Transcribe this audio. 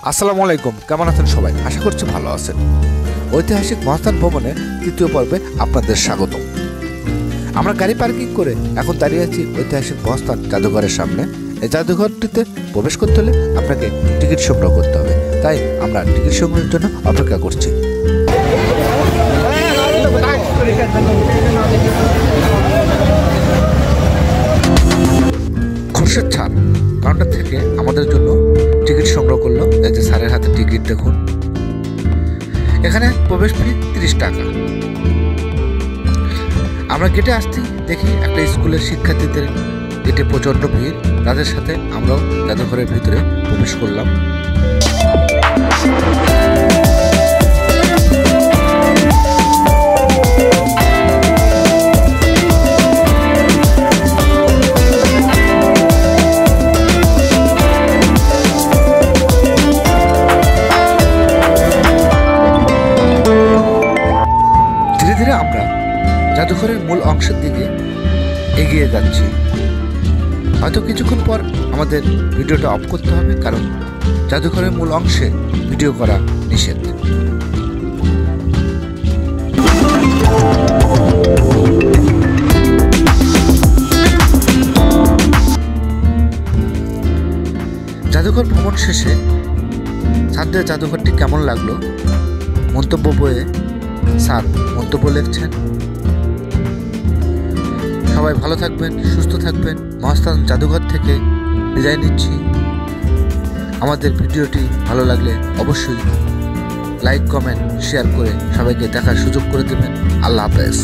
আসসালামু আলাইকুম, কেমন আছেন সবাই? আশা করছি ভালো আছেন। ঐতিহাসিক মহাস্থান ভবনে তৃতীয় পর্বে আপনাদের স্বাগতম। আমরা গাড়ি পার্কিং করে এখন দাঁড়িয়ে আছি ঐতিহাসিক মহাস্থান জাদুঘরের সামনে। এই জাদুঘরটিতে প্রবেশ করতে হলে আপনাকে টিকিট সংগ্রহ করতে হবে, তাই আমরা টিকিট সংগ্রহের জন্য অপেক্ষা করছি। খোরশেদ স্যার কাউন্টার থেকে আমাদের জন্য টিকিট সংগ্রহ করলো। এই যে স্যারের হাতে টিকিট দেখুন। এখানে প্রবেশ ফি 30 টাকা। আমরা গেটে আসতেই দেখি একটা স্কুলের শিক্ষার্থীদের গেটে প্রচণ্ড ভিড়। তাদের সাথে আমরাও জাদুঘরের ভিতরে প্রবেশ করলাম। ধীরে ধীরে আমরা জাদুঘরের মূল অংশের দিকে এগিয়ে যাচ্ছি। হয়তো কিছুক্ষণ পর আমাদের ভিডিওটা অফ করতে হবে, কারণ জাদুঘরের মূল অংশে ভিডিও করা নিষেধ। জাদুঘর ভ্রমণ শেষে স্যারদের জাদুঘরটি কেমন লাগলো মন্তব্য বইয়ে স্যার মন্তব্য লিখছেন। সবাই ভালো থাকবেন, সুস্থ থাকবেন। মহাস্থান জাদুঘর থেকে বিদায় নিচ্ছি। আমাদের ভিডিওটি ভালো লাগলে অবশ্যই লাইক, কমেন্ট, শেয়ার করে সবাইকে দেখার সুযোগ করে দেবেন। আল্লাহ হাফেজ।